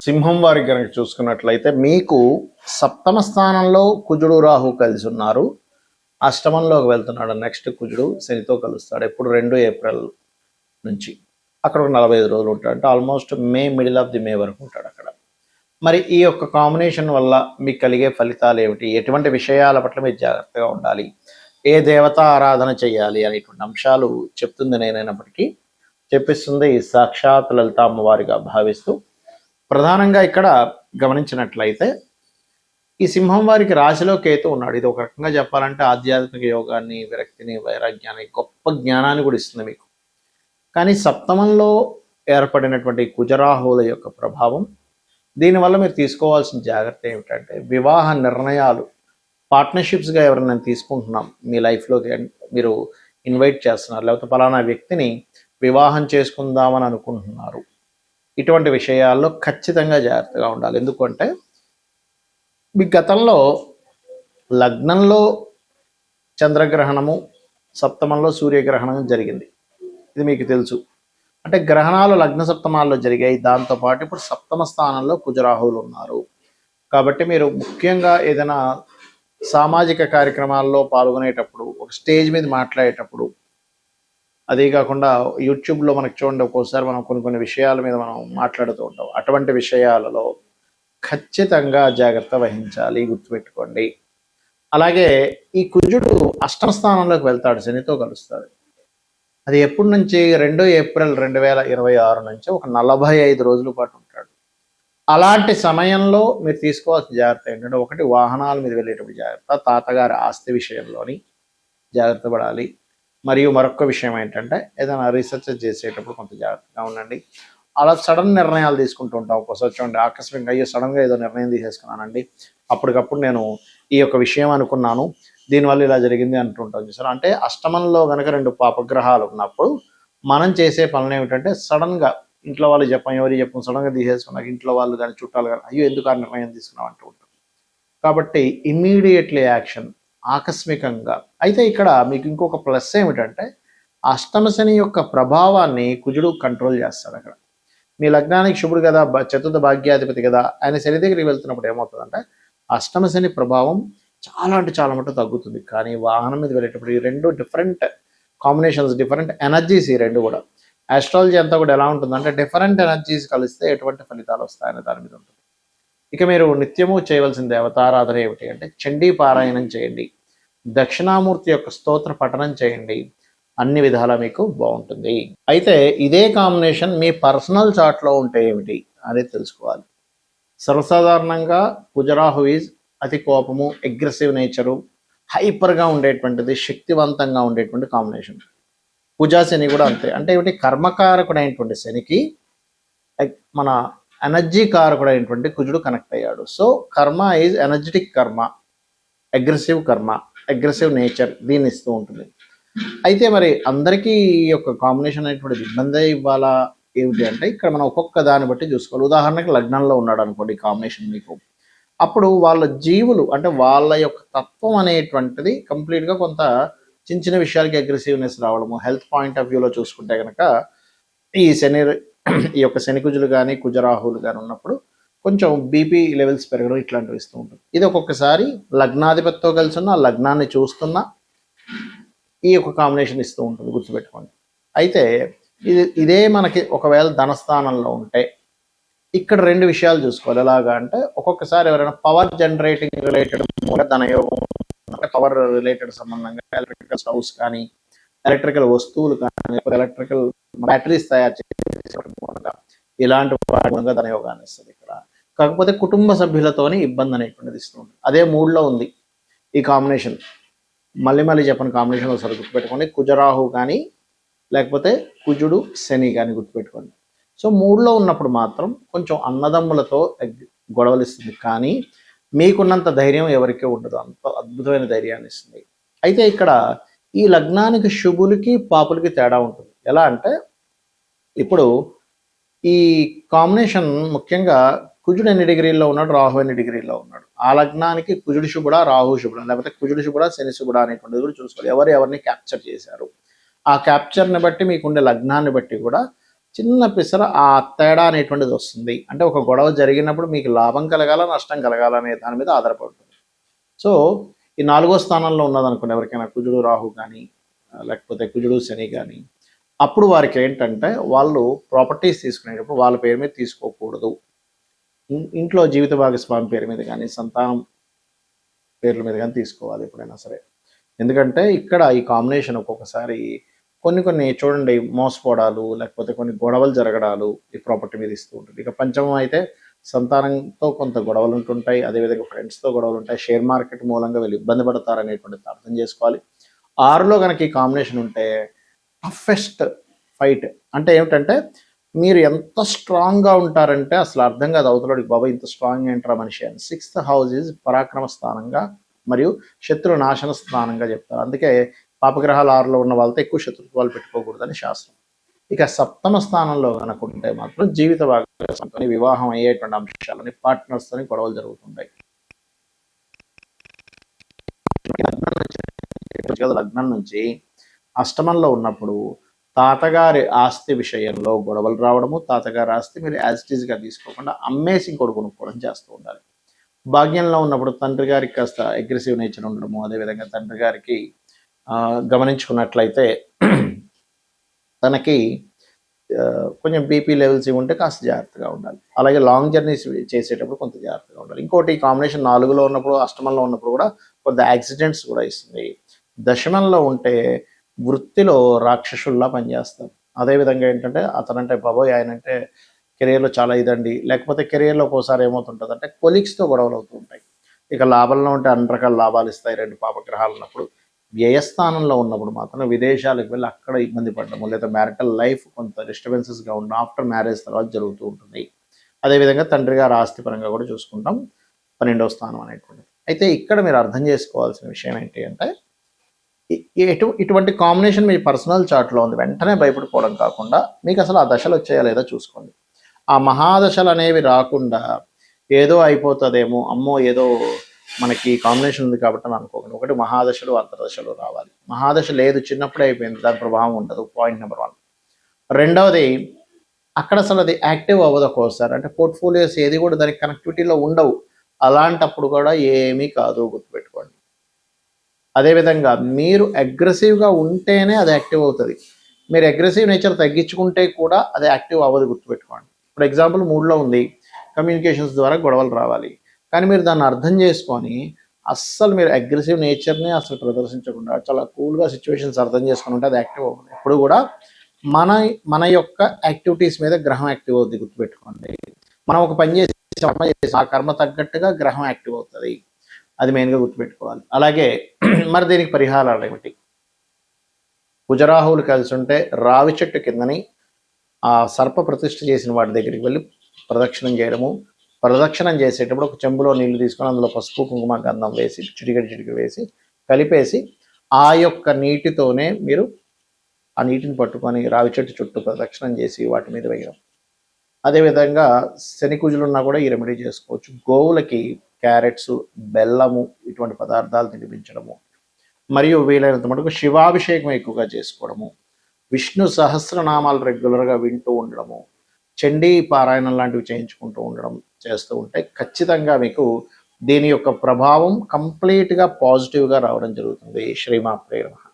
సింహం వారికి కనుక చూసుకున్నట్లయితే మీకు సప్తమ స్థానంలో కుజుడు రాహు కలిసి ఉన్నారు. అష్టమంలోకి వెళ్తున్నాడు. నెక్స్ట్ కుజుడు శనితో కలుస్తాడు. ఎప్పుడు 2 ఏప్రిల్ నుంచి అక్కడ ఒక 45 రోజులు ఉంటాడు. అంటే ఆల్మోస్ట్ మిడిల్ ఆఫ్ ది మే వరకు ఉంటాడు అక్కడ. మరి ఈ యొక్క కాంబినేషన్ వల్ల మీకు కలిగే ఫలితాలు ఏమిటి, ఎటువంటి విషయాల పట్ల మీరు జాగ్రత్తగా ఉండాలి, ఏ దేవతా ఆరాధన చేయాలి అనేటువంటి అంశాలు చెప్తుంది నేనైనప్పటికీ చెప్పిస్తుంది సాక్షాత్ లలిత అమ్మవారిగా భావిస్తూ. ప్రధానంగా ఇక్కడ గమనించినట్లయితే ఈ సింహం వారికి రాశిలో కేతు ఉన్నాడు. ఇది ఒక రకంగా చెప్పాలంటే ఆధ్యాత్మిక యోగాన్ని, విరక్తిని, వైరాగ్యాన్ని, గొప్ప జ్ఞానాన్ని కూడా ఇస్తుంది మీకు. కానీ సప్తమంలో ఏర్పడినటువంటి కుజరాహువుల యొక్క ప్రభావం, దీనివల్ల మీరు తీసుకోవాల్సిన జాగ్రత్త ఏమిటంటే వివాహ నిర్ణయాలు, పార్ట్నర్షిప్స్గా ఎవరైనా తీసుకుంటున్నాం మీ లైఫ్లోకి, మీరు ఇన్వైట్ చేస్తున్నారు, లేకపోతే ఫలానా వ్యక్తిని వివాహం చేసుకుందామని అనుకుంటున్నారు, ఇటువంటి విషయాల్లో ఖచ్చితంగా జాగ్రత్తగా ఉండాలి. ఎందుకంటే మీ గతంలో లగ్నంలో చంద్రగ్రహణము, సప్తమంలో సూర్యగ్రహణం జరిగింది. ఇది మీకు తెలుసు. అంటే గ్రహణాలు లగ్న సప్తమాల్లో జరిగాయి. దాంతోపాటు ఇప్పుడు సప్తమ స్థానంలో కుజరాహువులు ఉన్నారు. కాబట్టి మీరు ముఖ్యంగా ఏదైనా సామాజిక కార్యక్రమాల్లో పాల్గొనేటప్పుడు, ఒక స్టేజ్ మీద మాట్లాడేటప్పుడు, అదే కాకుండా యూట్యూబ్లో మనకు చూడండి ఒక్కోసారి మనం కొన్ని విషయాల మీద మనం మాట్లాడుతూ ఉంటాం. అటువంటి విషయాలలో ఖచ్చితంగా జాగ్రత్త వహించాలి, గుర్తుపెట్టుకోండి. అలాగే ఈ కుజుడు అష్టమ స్థానంలోకి వెళ్తాడు, శనితో కలుస్తాడు. అది ఎప్పటి నుంచి 2 ఏప్రిల్ 2026 నుంచి ఒక 45 రోజుల పాటు ఉంటాడు. అలాంటి సమయంలో మీరు తీసుకోవాల్సిన జాగ్రత్త ఏంటంటే, ఒకటి వాహనాల మీద వెళ్ళేటప్పుడు జాగ్రత్త, తాతగారి ఆస్తి విషయంలోని జాగ్రత్త పడాలి. మరియు మరొక విషయం ఏంటంటే ఏదైనా రీసెర్చ్ చేసేటప్పుడు కొంత జాగ్రత్తగా ఉండండి. అలా సడన్ నిర్ణయాలు తీసుకుంటూ ఉంటాం. ఒక్కోసారి చూడండి ఆకస్మికంగా అయ్యో సడన్గా ఏదో నిర్ణయం తీసేసుకున్నానండి, అప్పటికప్పుడు నేను ఈ యొక్క విషయం అనుకున్నాను, దీనివల్ల ఇలా జరిగింది అంటుంటాం చూసారు. అంటే అష్టమంలో కనుక 2 పాపగ్రహాలు ఉన్నప్పుడు మనం చేసే పనులు ఏమిటంటే సడన్గా ఇంట్లో వాళ్ళు చెప్పం, ఎవరికి చెప్పం, సడన్గా తీసేసుకున్నాక ఇంట్లో వాళ్ళు కానీ చుట్టాలు కానీ అయ్యో ఎందుకు ఆ నిర్ణయం తీసుకున్నాం అంటూ ఉంటాం. కాబట్టి ఇమ్మీడియట్లీ యాక్షన్, ఆకస్మికంగా. అయితే ఇక్కడ మీకు ఇంకొక ప్లస్ ఏమిటంటే అష్టమ శని యొక్క ప్రభావాన్ని కుజుడు కంట్రోల్ చేస్తాడు. అక్కడ మీ లగ్నానికి శుభుడు కదా, చతుర్థ భాగ్యాధిపతి కదా, ఆయన శని దగ్గరికి వెళ్తున్నప్పుడు ఏమవుతుందంటే అష్టమ శని ప్రభావం చాలా అంటే చాలా మటుకు తగ్గుతుంది. కానీ వాహనం మీద వెళ్ళేటప్పుడు ఈ 2 డిఫరెంట్ కాంబినేషన్స్, డిఫరెంట్ ఎనర్జీస్, ఈ 2 కూడా ఆస్ట్రాలజీ అంతా కూడా ఎలా ఉంటుందంటే డిఫరెంట్ ఎనర్జీస్ కలిస్తే ఎటువంటి ఫలితాలు వస్తాయనే దాని మీద ఉంటుంది. ఇక మీరు నిత్యము చేయవలసిన దేవతారాధన ఏమిటి అంటే చండీ పారాయణం చేయండి, దక్షిణామూర్తి యొక్క స్తోత్ర పఠనం చేయండి, అన్ని విధాలా మీకు బాగుంటుంది. అయితే ఇదే కాంబినేషన్ మీ పర్సనల్ చార్ట్లో ఉంటే ఏమిటి అనేది తెలుసుకోవాలి. సర్వసాధారణంగా కుజరాహు ఈజ్ అతి కోపము, అగ్రెసివ్ నేచరు, హైపర్గా ఉండేటువంటిది, శక్తివంతంగా ఉండేటువంటి కాంబినేషన్. కుజా శని కూడా అంతే. అంటే ఏమిటి, కర్మకారకుడైనటువంటి శనికి మన ఎనర్జీ కారకుడైనటువంటి కుజుడు కనెక్ట్ అయ్యాడు. సో కర్మ ఈజ్ ఎనర్జెటిక్ కర్మ, అగ్రెసివ్ కర్మ, అగ్రెసివ్ నేచర్ దీన్ని ఇస్తూ ఉంటుంది. అయితే మరి అందరికీ ఈ యొక్క కాంబినేషన్ అనేటువంటిది ఇబ్బంది ఇవ్వాలా ఏమిటి అంటే ఇక్కడ మనం ఒక్కొక్క దాన్ని బట్టి చూసుకోవాలి. ఉదాహరణకి లగ్నంలో ఉన్నాడు అనుకోండి కాంబినేషన్ మీకు, అప్పుడు వాళ్ళ జీవులు అంటే వాళ్ళ యొక్క తత్వం అనేటువంటిది కంప్లీట్గా కొంత చిన్న విషయాలకి అగ్రెసివ్నెస్ రావడము. హెల్త్ పాయింట్ ఆఫ్ వ్యూలో చూసుకుంటే కనుక ఈ యొక్క శని కుజులు కానీ కుజరాహువులు కానీ ఉన్నప్పుడు కొంచెం బీపీ లెవెల్స్ పెరగడం ఇట్లాంటివి ఇస్తూ ఉంటుంది. ఇది ఒక్కొక్కసారి లగ్నాధిపతితో కలిసి ఉన్న లగ్నాన్ని చూస్తున్నా ఈ యొక్క కాంబినేషన్ ఇస్తూ ఉంటుంది, గుర్తుపెట్టుకోండి. అయితే ఇదే మనకి ఒకవేళ ధనస్థానంలో ఉంటే ఇక్కడ 2 విషయాలు చూసుకోవాలి. ఎలాగా అంటే ఒక్కొక్కసారి ఎవరైనా పవర్ జనరేటింగ్ రిలేటెడ్ ధనయోగం, పవర్ రిలేటెడ్ సంబంధంగా ఎలక్ట్రికల్ స్టవ్స్ కానీ, ఎలక్ట్రికల్ వస్తువులు కానీ, ఎలక్ట్రికల్ బ్యాటరీస్ తయారు చేసే ఇలాంటి వాటి ధనయోగాన్ని ఇస్తుంది ఇక్కడ. కాకపోతే కుటుంబ సభ్యులతోని ఇబ్బంది అనేటువంటిది ఇస్తూ ఉంటుంది. అదే 3లో ఉంది ఈ కాంబినేషన్. మళ్ళీ చెప్పని కాంబినేషన్ ఒకసారి గుర్తుపెట్టుకోండి. కుజరాహు కానీ లేకపోతే కుజుడు శని కానీ గుర్తుపెట్టుకోండి. సో 3లో ఉన్నప్పుడు మాత్రం కొంచెం అన్నదమ్ములతో గొడవలు ఇస్తుంది. కానీ మీకున్నంత ధైర్యం ఎవరికీ ఉండదు, అంత అద్భుతమైన ధైర్యాన్ని ఇస్తుంది. అయితే ఇక్కడ ఈ లగ్నానికి శుభులకి పాపులకి తేడా ఉంటుంది. ఎలా అంటే ఇప్పుడు ఈ కాంబినేషన్ ముఖ్యంగా కుజుడు ఎన్ని డిగ్రీల్లో ఉన్నాడు, రాహు ఎన్ని డిగ్రీల్లో ఉన్నాడు, ఆ లగ్నానికి కుజుడు శుభుడా రాహు శుభుడా, లేకపోతే కుజుడు శుభుడా శని శుభుడా అనేటువంటిది కూడా చూసుకోవాలి. ఎవరిని క్యాప్చర్ చేశారు, ఆ క్యాప్చర్ని బట్టి మీకుండే లగ్నాన్ని బట్టి కూడా చిన్న పిసర ఆ తేడా అనేటువంటిది వస్తుంది. అంటే ఒక గొడవ జరిగినప్పుడు మీకు లాభం కలగాల, నష్టం కలగాల అనే దాని మీద ఆధారపడుతుంది. సో ఈ 4వ స్థానంలో ఉన్నదనుకోండి ఎవరికైనా కుజుడు రాహు కానీ లేకపోతే కుజుడు శని కానీ, అప్పుడు వారికి ఏంటంటే వాళ్ళు ప్రాపర్టీస్ తీసుకునేటప్పుడు వాళ్ళ పేరు మీద తీసుకోకూడదు. ఇంట్లో జీవిత భాగస్వామి పేరు మీద కానీ సంతానం పేర్ల మీద కానీ తీసుకోవాలి ఎప్పుడైనా సరే. ఎందుకంటే ఇక్కడ ఈ కాంబినేషన్ ఒక్కొక్కసారి కొన్ని చూడండి మోసపోవడాలు లేకపోతే కొన్ని గొడవలు జరగడాలు ఈ ప్రాపర్టీ మీద ఇస్తూ ఉంటుంది. ఇక పంచమం అయితే సంతానంతో కొంత గొడవలు ఉంటుంటాయి, అదేవిధంగా ఫ్రెండ్స్తో గొడవలు ఉంటాయి, షేర్ మార్కెట్ మూలంగా వీళ్ళు ఇబ్బంది పడతారు అనేటువంటిది అర్థం చేసుకోవాలి. 6లో కనుక ఈ కాంబినేషన్ ఉంటే టఫెస్ట్ ఫైట్ అంటే ఏమిటంటే మీరు ఎంత స్ట్రాంగ్గా ఉంటారంటే అసలు అర్థం కాదు అవతలడికి, బాబా ఇంత స్ట్రాంగ్ ఏంటారా మనిషి అని. 6th హౌస్ ఈజ్ పరాక్రమ స్థానంగా మరియు శత్రు నాశన స్థానంగా చెప్తారు. అందుకే పాపగ్రహాలు 6లో ఉన్న వాళ్ళతో ఎక్కువ శత్రుత్వాలు పెట్టుకోకూడదని శాస్త్రం. ఇక 7వ స్థానంలో కనుకుంటే మాత్రం జీవిత భాగస్వామితో వివాహం అయ్యేటువంటి అంశాలని పార్ట్నర్స్తోని గొడవలు జరుగుతుంటాయి. లగ్నం నుంచి అష్టమంలో ఉన్నప్పుడు తాతగారి ఆస్తి విషయంలో గొడవలు రావడము, తాతగారి ఆస్తి మీరు యాజ్ ఇట్ ఈజ్గా తీసుకోకుండా అమ్మేసి ఇంకోటి కొనుక్కోవడం చేస్తూ ఉండాలి. భాగ్యంలో ఉన్నప్పుడు తండ్రి గారికి కాస్త అగ్రెసివ్ నేచర్ ఉండడము, అదేవిధంగా తండ్రి గారికి గమనించుకున్నట్లయితే తనకి కొంచెం బీపీ లెవెల్స్ ఇవి ఉంటే కాస్త జాగ్రత్తగా ఉండాలి. అలాగే లాంగ్ జర్నీస్ చేసేటప్పుడు కొంత జాగ్రత్తగా ఉండాలి. ఇంకోటి కాంబినేషన్ 4లో ఉన్నప్పుడు అష్టమంలో ఉన్నప్పుడు కూడా కొంత యాక్సిడెంట్స్ కూడా ఇస్తుంది. దశమంలో ఉంటే వృత్తిలో రాక్షసుల్లా పనిచేస్తారు. అదేవిధంగా ఏంటంటే అతనంటే బాబోయ్ ఆయనంటే కెరియర్లో చాలా ఇదండి, లేకపోతే కెరియర్లో ఒక్కోసారి ఏమవుతుంటుంది అంటే కొలీగ్స్తో గొడవలు అవుతూ ఉంటాయి. ఇక లాభంలో ఉంటే అన్ని రకాల లాభాలు ఇస్తాయి 2 పాపగ్రహాలు ఉన్నప్పుడు. వ్యయస్థానంలో ఉన్నప్పుడు మాత్రం విదేశాలకు వెళ్ళి అక్కడ ఇబ్బంది పడడము, లేదా మ్యారిటల్ లైఫ్ కొంత డిస్టర్బెన్సెస్గా ఉండడం ఆఫ్టర్ మ్యారేజ్ తర్వాత జరుగుతూ ఉంటుంది. అదేవిధంగా తండ్రి గారు ఆస్తిపరంగా కూడా చూసుకుంటాం 12వ స్థానం అనేటువంటిది. అయితే ఇక్కడ మీరు అర్థం చేసుకోవాల్సిన విషయం ఏంటి అంటే ఇటువంటి కాంబినేషన్ మీ పర్సనల్ చార్ట్లో ఉంది, వెంటనే భయపడిపోవడం కాకుండా మీకు అసలు ఆ దశలు వచ్చాయా లేదా చూసుకోండి. ఆ మహాదశలు అనేవి రాకుండా ఏదో అయిపోతుందేమో, అమ్మో ఏదో మనకి కాంబినేషన్ ఉంది కాబట్టి అని అనుకోకండి. ఒకటి మహాదశలు అంతర్దశలు రావాలి. మహాదశ లేదు, చిన్నప్పుడే అయిపోయింది, దాని ప్రభావం ఉండదు. Point number 1. రెండవది అక్కడ అసలు అది యాక్టివ్ అవ్వదు ఒక్కోసారి, అంటే పోర్ట్ఫోలియోస్ ఏది కూడా దానికి కనెక్టివిటీలో ఉండవు. అలాంటప్పుడు కూడా ఏమీ కాదు, గుర్తుపెట్టుకోండి. అదేవిధంగా మీరు అగ్రెసివ్గా ఉంటేనే అది యాక్టివ్ అవుతుంది. మీరు అగ్రెసివ్ నేచర్ తగ్గించుకుంటే కూడా అది యాక్టివ్ అవ్వదు, గుర్తుపెట్టుకోండి. ఫర్ ఎగ్జాంపుల్ 3లో ఉంది, కమ్యూనికేషన్స్ ద్వారా గొడవలు రావాలి, కానీ మీరు దాన్ని అర్థం చేసుకొని అస్సలు మీరు అగ్రెసివ్ నేచర్ని అసలు ప్రదర్శించకుండా చాలా కూల్గా సిచ్యువేషన్స్ అర్థం చేసుకుని ఉంటే అది యాక్టివ్ అవుతుంది. ఎప్పుడు కూడా మన యొక్క యాక్టివిటీస్ మీద గ్రహం యాక్టివ్ అవుతుంది, గుర్తుపెట్టుకోండి. మనం ఒక పని చేసి ఆ కర్మ తగ్గట్టుగా గ్రహం యాక్టివ్ అవుతుంది, అది మెయిన్గా గుర్తుపెట్టుకోవాలి. అలాగే మరి దీనికి పరిహారాలు ఏమిటి? కుజరాహువులు కలిసి ఉంటే రావి చెట్టు కిందని ఆ సర్ప ప్రతిష్ఠ చేసిన వాటి దగ్గరికి వెళ్ళి ప్రదక్షిణం చేయడము. ప్రదక్షిణం చేసేటప్పుడు ఒక చెంబులో నీళ్లు తీసుకొని అందులో పసుపు కుంకుమ గంధం వేసి చిటికెడు వేసి కలిపేసి ఆ యొక్క నీటితోనే మీరు ఆ నీటిని పట్టుకొని రావి చెట్టు చుట్టూ ప్రదక్షిణం చేసి వాటి మీద వేయడం. అదేవిధంగా శని కుజులు ఉన్నా కూడా ఈ రెమెడీ చేసుకోవచ్చు. గోవులకి క్యారెట్స్, బెల్లము ఇటువంటి పదార్థాలు తినిపించడము, మరియు వీలైనంత మటుకు శివాభిషేకం ఎక్కువగా చేసుకోవడము, విష్ణు సహస్రనామాలు రెగ్యులర్గా వింటూ ఉండడము, చండీ పారాయణం లాంటివి చేయించుకుంటూ ఉండడం చేస్తూ ఉంటే ఖచ్చితంగా మీకు దీని యొక్క ప్రభావం కంప్లీట్గా పాజిటివ్గా రావడం జరుగుతుంది. శ్రీమాత్రే నమః.